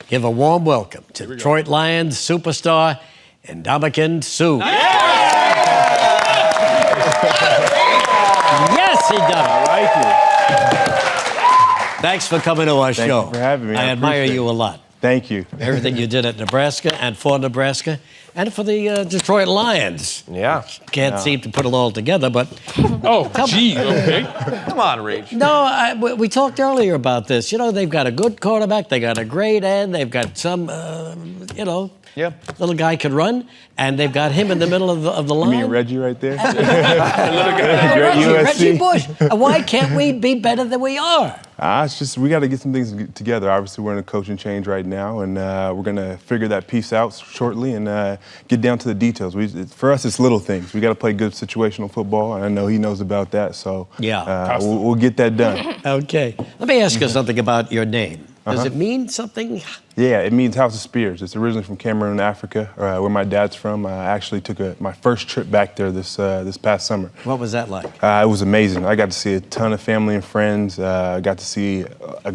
Give a warm welcome to Detroit Lions superstar Ndamukong Suh. Yes, he does. I like it. Thanks for coming to our show. Thank you for having me. I admire you a lot. Thank you. Everything you did at Nebraska and for Nebraska and for the Detroit Lions. Yeah. Can't seem to put it all together, but... Oh, gee, okay. Come on, Reg. No, we talked earlier about this. You know, they've got a good quarterback. They got a great end. They've got some, little guy could run. And they've got him in the middle of the line. You mean Reggie right there? Reggie Bush. Why can't we be better than we are? It's just we got to get some things together. Obviously, we're in a coaching change right now, and we're going to figure that piece out shortly and get down to the details. For us, it's little things. We got to play good situational football, and I know he knows about that. So we'll get that done. Okay. Let me ask you something about your name. Does it mean something? Yeah, it means House of Spears. It's originally from Cameroon, Africa, where my dad's from. I actually took my first trip back there this past summer. What was that like? It was amazing. I got to see a ton of family and friends. I got to see a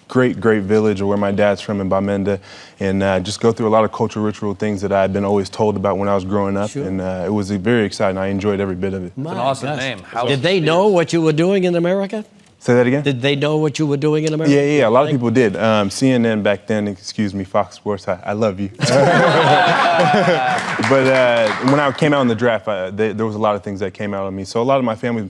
great village where my dad's from in Bamenda, and just go through a lot of cultural ritual things that I had been always told about when I was growing up. Sure. And it was very exciting. I enjoyed every bit of it. It's an awesome name. Did they know what you were doing in America? Say that again? Did they know what you were doing in America? Yeah, a lot of people did. CNN back then, excuse me, Fox Sports, I love you. But when I came out in the draft, there was a lot of things that came out of me. So a lot of my family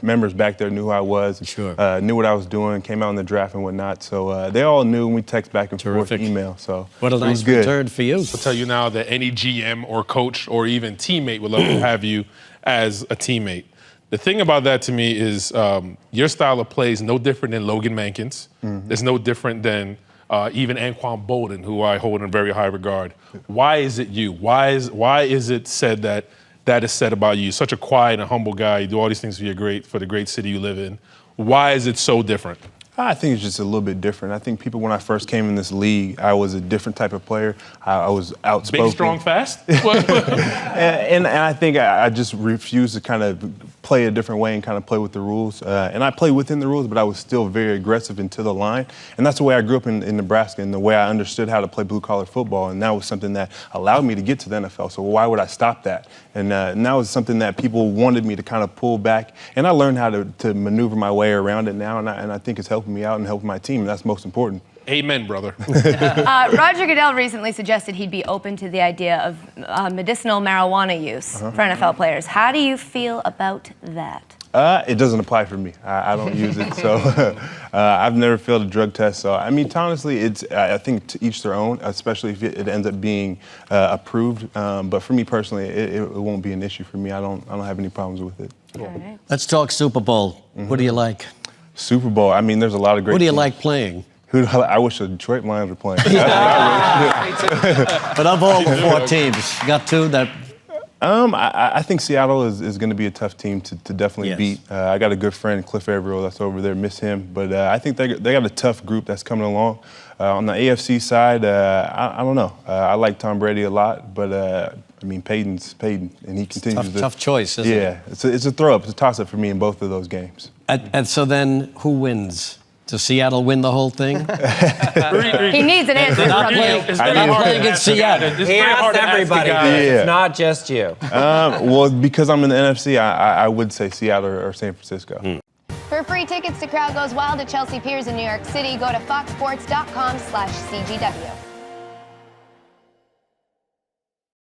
members back there knew who I was, knew what I was doing, came out in the draft and whatnot. So they all knew, and we text back and forth email. So what a nice return for you. I'll tell you now that any GM or coach or even teammate would love to have you as a teammate. The thing about that to me is your style of play is no different than Logan Mankin's. It's no different than even Anquan Bolden, who I hold in very high regard. Why is it you? Why is it said that is said about you? You're such a quiet and humble guy. You do all these things for the great city you live in. Why is it so different? I think it's just a little bit different. I think people, when I first came in this league, I was a different type of player. I was outspoken. Big, strong, fast? and I think I just refused to kind of play a different way and kind of play with the rules. And I played within the rules, but I was still very aggressive into the line. And that's the way I grew up in Nebraska and the way I understood how to play blue-collar football. And that was something that allowed me to get to the NFL. So why would I stop that? And that was something that people wanted me to kind of pull back. And I learned how to maneuver my way around it now. And I think it's helping me out and helping my team. And that's most important. Amen, brother. Roger Goodell recently suggested he'd be open to the idea of medicinal marijuana use for NFL players. How do you feel about that? It doesn't apply for me. I don't use it, so I've never failed a drug test. So I mean, honestly, I think to each their own, especially if it ends up being approved. But for me personally, it won't be an issue for me. I don't have any problems with it. All right. Let's talk Super Bowl. What do you like? Super Bowl. I mean, there's a lot of great. Who do you teams. like playing? I wish the Detroit Lions were playing. But of all the 4 teams, you got 2 that... I think Seattle is going to be a tough team to definitely beat. I got a good friend, Cliff Averill, that's over there. Miss him. But I think they got a tough group that's coming along. On the AFC side, I don't know. I like Tom Brady a lot, but I mean, Peyton's Peyton, and he continues to... Tough choice, isn't it? Yeah, it's a throw-up. It's a toss-up for me in both of those games. And so then, who wins? Does Seattle win the whole thing? He needs an answer from you. They're not playing against Seattle. He asked everybody. It's not just you. Well, because I'm in the NFC, I would say Seattle or San Francisco. For free tickets to Crowd Goes Wild at Chelsea Piers in New York City, go to foxsports.com/CGW.